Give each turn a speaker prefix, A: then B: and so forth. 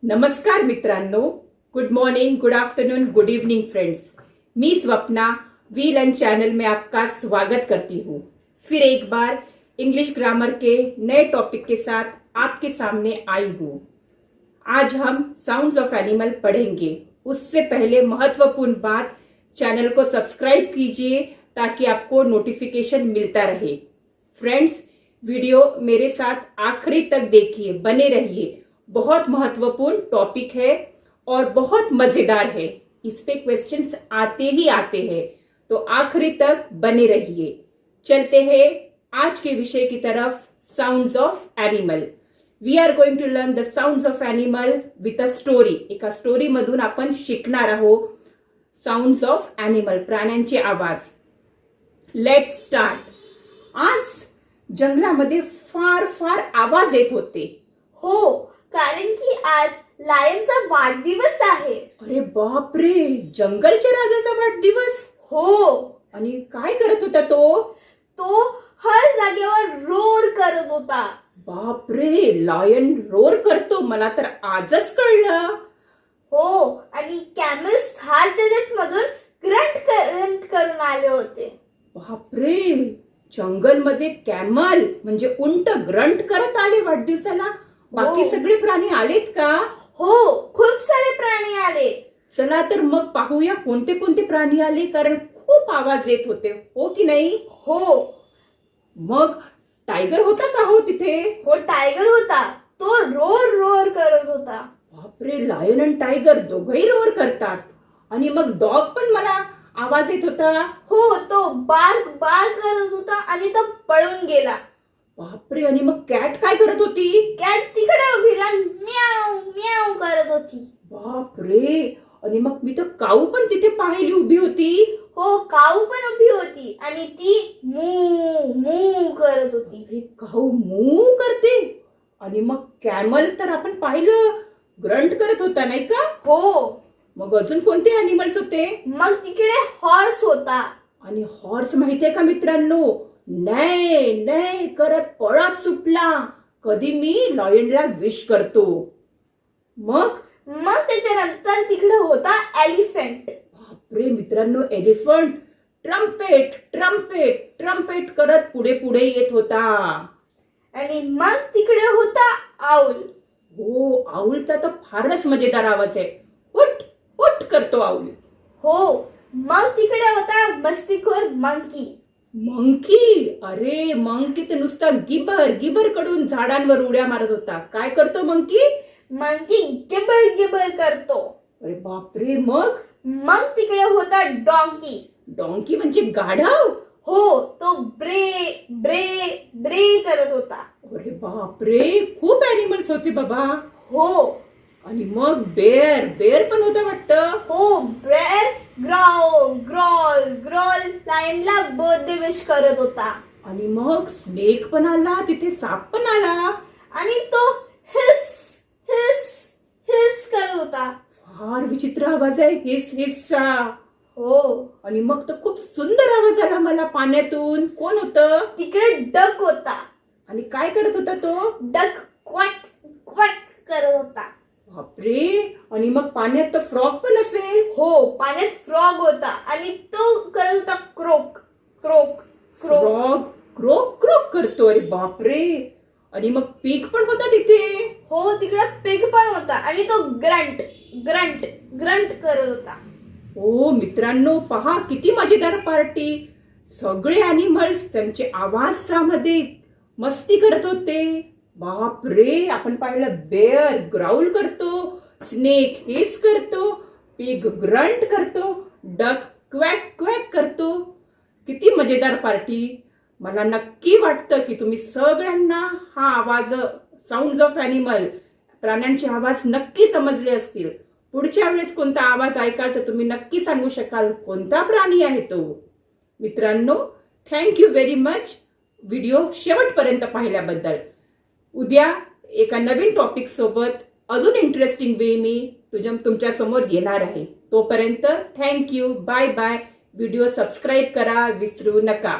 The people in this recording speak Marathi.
A: नमस्कार मित्रांनो, good morning, good afternoon, good evening friends. मी स्वप्ना वी लर्न चैनल में आपका स्वागत करती हूँ। फिर एक बार इंग्लिश ग्रामर के नए टॉपिक के साथ आपके सामने आई हूँ। आज हम साउंड्स ऑफ एनिमल पढ़ेंगे। उससे पहले महत्वपूर्ण बात, चैनल को सब्सक्राइब कीजिए ताकि आपको नोटिफिकेशन मिलता रहे। फ्रेंड्स, वीडियो मेरे साथ आखिरी तक देखिए, बने रहिए। बहुत महत्वपूर्ण टॉपिक है और बहुत मजेदार है। इस पे क्वेश्चंस आते ही आते हैं, तो आखिरी तक बने रहिए। चलते हैं आज के विषय की तरफ, sounds of animal. We are going to learn the sounds of animal with a story. एका स्टोरी मधून आपण शिकणार आहोत साउंड्स ऑफ एनिमल, प्राण्यांचे आवाज। Let's start. आज जंगलामध्ये फार फार आवाज येत होते।
B: हो, कारण की आज लायनचा वाढदिवस आहे.
A: अरे बापरे, जंगलच्या राजाचा वाढदिवस?
B: हो,
A: आणि काय करत होता तो?
B: तो हर जागेवर रोर करत होता.
A: बापरे, लायन रोर करतो, मला तर आजच कळलं.
B: हो, आणि कॅमल्स थार डेझर्ट मधून ग्रंट करून आले होते.
A: बापरे, जंगलमध्ये कॅमल म्हणजे उंट ग्रंट करत आले वाढदिवसाला. बाकी सगळे प्राणी आलेत का?
B: हो, खूप सारे प्राणी आले.
A: चला तर मग पाहूया कोणते कोणते प्राणी आले, कारण खूप आवाज येत होते, हो की नाही?
B: हो.
A: मग टायगर होता का हो तिथे?
B: हो, टायगर होता. तो रोर रोर करत होता.
A: बापरे, लायन आणि टायगर दोघही रोर करतात. आणि मग डॉग पण मला आवाज येत होता.
B: हो, तो बार्क बार्क करत होता आणि तो पळून गेला.
A: बापरे, आणि मग कॅट काय करत होती?
B: कॅट तिकडे उभी राहून म्याव म्याव करत होती.
A: बापरे, आणि मग मी तर काऊ पण तिथे पाहिली उभी होती.
B: हो, काऊ पण उभी होती आणि ती मू मू करत होती.
A: अरे, काऊ मू करते. आणि मग कॅमल तर आपण पाहिलं ग्रंट करत होता, नाही का?
B: हो.
A: मग अजून कोणते अॅनिमल्स होते?
B: मग तिकडे हॉर्स होता.
A: आणि हॉर्स माहितीये का मित्रांनो, नाही नाही करत पळत सुटला. कधी मी लॉयनला विश करतो. मग
B: त्याच्यानंतर तिकडे होता एलिफंट.
A: बापरे मित्रांनो, एलिफंट ट्रम्पेट ट्रम्पेट ट्रम्पेट करत पुढे पुढे येत होता.
B: आणि मग तिकडे होता आऊल.
A: हो, आऊलचा तर फारच मजेदार आवाज आहे. उठ उठ करतो आऊल.
B: हो, मग तिकडे होता मस्तीखोर मंकी.
A: मंकी, अरे मंकी तर नुसता गिबर गिबर कडून झाडांवर उड्या मारत होता. काय करतो मंकी?
B: मंकी गिबर गिबर करतो.
A: अरे बापरे, मग
B: तिकडे होता डॉंकी.
A: डॉंकी म्हणजे गाढव.
B: हो, तो ब्रे ब्रे ब्रे करत होता.
A: अरे बापरे, खूप अॅनिमल्स होते बाबा.
B: हो.
A: आणि मग बेअर बेअर पण होता वाटतं.
B: हो, bare growl growl growl लायनला birthday wish करत होता.
A: आणि मग स्नेक पण आला, तिथे साप पण आला.
B: आणि तो हिस हिस हिस करत होता.
A: फार विचित्र आवाज आहे, हिस हिस्सा.
B: हो.
A: आणि मग तर खूप सुंदर आवाज आला मला पाण्यातून. कोण होतं?
B: तिकडे डक होता.
A: आणि काय करत होता तो?
B: डक क्वॅक क्वॅक करत होता.
A: बापरे, आणि मग पाण्यात तर फ्रॉग पण असेल.
B: हो, पाण्यात फ्रॉग होता आणि तो करत होता crook crook crook.
A: Frog crook crook करतो. अरे बापरे, आणि मग पीक पण होता तिथे.
B: हो, तिकडे पिग पण होता आणि तो ग्रंट ग्रंट ग्रंट करत होता.
A: हो मित्रांनो, पहा किती मजेदार पार्टी. सगळे अॅनिमल्स त्यांचे आवाजामध्ये मस्ती करत होते. बापरे, आपण पाहिलं बेअर ग्राउल करतो, स्नेक हिस करतो, पिग ग्रंट करतो, डक क्वॅक क्वॅक करतो. किती मजेदार पार्टी. मला नक्की वाटतं की तुम्ही सगळ्यांना हा आवाज, साऊंड्स ऑफ एनिमल, प्राण्यांचे आवाज नक्की समजले असतील. पुढच्या वेळेस कोणता आवाज ऐकाल तर तुम्ही नक्की सांगू शकाल कोणता प्राणी आहे तो. मित्रांनो, थँक्यू व्हेरी मच व्हिडिओ शेवटपर्यंत पाहिल्याबद्दल. उद्या एका नवीन टॉपिक सोबत अजून इंटरेस्टिंग वे मी तुमच्या समोर येणार आहे. तोपर्यंत thank you, bye bye. Video subscribe करा विसरू नका.